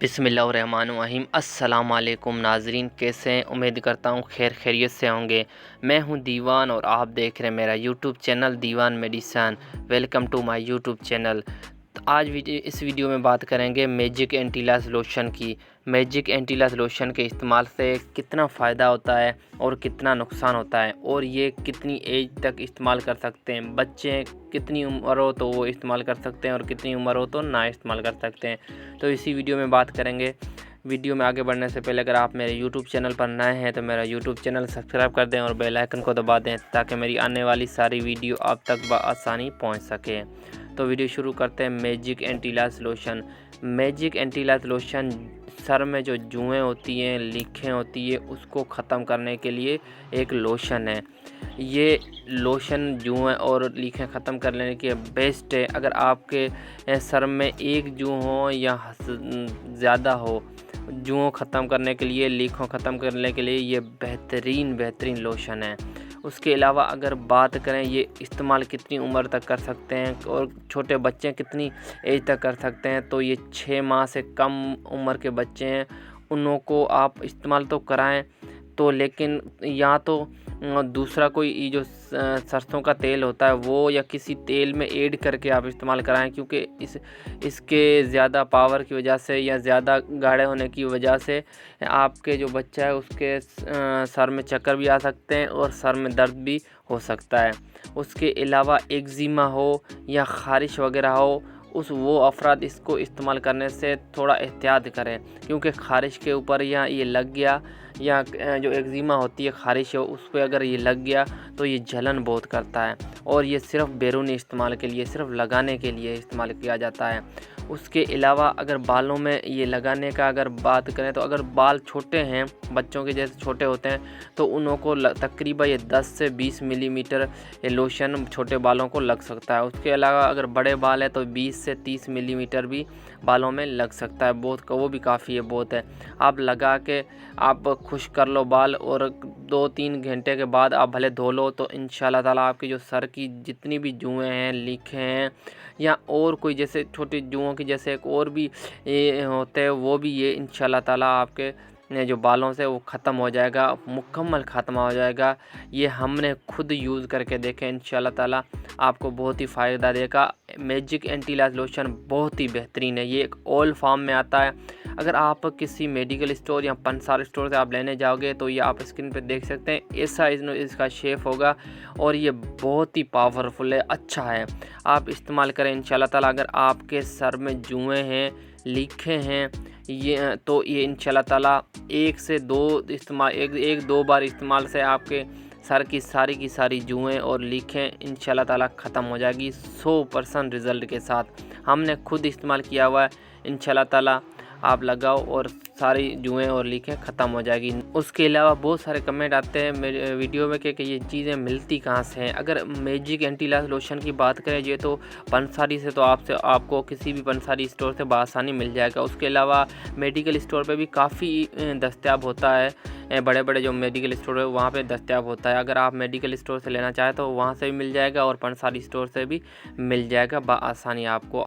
बिस्मिल्लाहिर्रहमानिर्रहीम। अस्सलाम वालेकुम नाजरीन, कैसे हैं? उम्मीद करता हूँ खैर खैरियत से होंगे। मैं हूँ दीवान और आप देख रहे हैं मेरा यूट्यूब चैनल दीवान मेडिसन। Welcome to my YouTube channel. आज इस वीडियो में बात करेंगे मैजिक एंटी लैश लोशन की। मैजिक एंटी लैश लोशन के इस्तेमाल से कितना फ़ायदा होता है और कितना नुकसान होता है, और ये कितनी एज तक इस्तेमाल कर सकते हैं। बच्चे कितनी उम्र हो तो वो इस्तेमाल कर सकते हैं और कितनी उम्र हो तो ना इस्तेमाल कर सकते हैं, तो इसी वीडियो में बात करेंगे। वीडियो में आगे बढ़ने से पहले अगर आप मेरे यूट्यूब चैनल पर नए हैं तो मेरा यूट्यूब चैनल सब्सक्राइब कर दें और बेल आइकन को दबा दें ताकि मेरी आने वाली सारी वीडियो आप तक बआसानी पहुंच सके। तो वीडियो शुरू करते हैं। Magic anti lash lotion. Magic anti lash lotion sir में जो जुएँ होती हैं, लीखें होती है, उसको ख़त्म करने के लिए एक लोशन है। ये लोशन जुएँ और लीखें ख़त्म कर लेने के बेस्ट है। अगर आपके सर में एक जूं हो या ज़्यादा हो, जुओं ख़त्म करने के लिए, लीखों ख़त्म करने के लिए ये बेहतरीन लोशन है। उसके अलावा अगर बात करें ये इस्तेमाल कितनी उम्र तक कर सकते हैं और छोटे बच्चे कितनी एज तक कर सकते हैं, तो ये 6 माह से कम उम्र के बच्चे हैं उन्हों को आप इस्तेमाल तो कराएं तो, लेकिन या तो दूसरा कोई ये जो सरसों का तेल होता है वो या किसी तेल में ऐड करके आप इस्तेमाल कराएं, क्योंकि इसके ज़्यादा पावर की वजह से या ज़्यादा गाढ़े होने की वजह से आपके जो बच्चा है उसके सर में चक्कर भी आ सकते हैं और सर में दर्द भी हो सकता है। उसके अलावा एक्जिमा हो या ख़ारिश वगैरह हो, वो अफराद इसको इस्तेमाल करने से थोड़ा एहतियात करें, क्योंकि ख़ारिश के ऊपर या ये लग गया या जो एक्जिमा होती है ख़ारिश है उस पर अगर ये लग गया तो ये जलन बहुत करता है, और ये सिर्फ़ बैरूनी इस्तेमाल के लिए, सिर्फ लगाने के लिए इस्तेमाल किया जाता है। उसके अलावा अगर बालों में ये लगाने का अगर बात करें तो अगर बाल छोटे हैं, बच्चों के जैसे छोटे होते हैं, तो उन्हों को तकरीबन ये 10 से 20 मिलीमीटर ये लोशन छोटे बालों को लग सकता है। उसके अलावा अगर बड़े बाल है तो 20 से 30 मिलीमीटर भी बालों में लग सकता है। बहुत वो भी काफ़ी है, बहुत है। आप लगा के आप खुश कर लो बाल, और 2-3 घंटे के बाद आप भले धो लो, तो इंशाल्लाह ताला आपकी जो सर की जितनी भी जुएँ हैं, लीखें हैं, या और कोई जैसे छोटी जुओं की जैसे एक और भी ये होते हैं, वो भी ये इंशाल्लाह ताला आपके जो बालों से वो ख़त्म हो जाएगा, मुकम्मल ख़त्म हो जाएगा। ये हमने खुद यूज़ करके देखे, इंशाल्लाह ताला आपको बहुत ही फ़ायदा देगा। मैजिक एंटी लैश लोशन बहुत ही बेहतरीन है। ये एक ऑल फॉर्म में आता है। अगर आप किसी मेडिकल स्टोर या पंसार स्टोर से आप लेने जाओगे तो ये आप स्क्रीन पे देख सकते हैं, ऐसा इसका शेप होगा, और ये बहुत ही पावरफुल है, अच्छा है। आप इस्तेमाल करें इंशाल्लाह ताला। अगर आपके सर में जुएँ हैं, लीखें हैं, ये तो ये इंशाल्लाह ताला एक दो बार इस्तेमाल से आपके सर की सारी जुएँ और लीखें इंशाल्लाह ताला ख़त्म हो जाएगी 100% रिज़ल्ट के साथ। हमने खुद इस्तेमाल किया हुआ है। इंशाल्लाह ताला आप लगाओ और सारी जुएँ और लीखें ख़त्म हो जाएगी। उसके अलावा बहुत सारे कमेंट आते हैं मेरे वीडियो में कि ये चीज़ें मिलती कहाँ से हैं। अगर मैजिक एंटी लैश लोशन की बात करें ये तो पंसारी से, तो आपको किसी भी पंसारी स्टोर से बआसानी मिल जाएगा। उसके अलावा मेडिकल स्टोर पे भी काफ़ी दस्तयाब होता है, बड़े बड़े जो मेडिकल स्टोर है वहाँ पे दस्तयाब होता है। अगर आप मेडिकल स्टोर से लेना चाहें तो वहाँ से भी मिल जाएगा और पंसारी स्टोर से भी मिल जाएगा बआसानी आपको।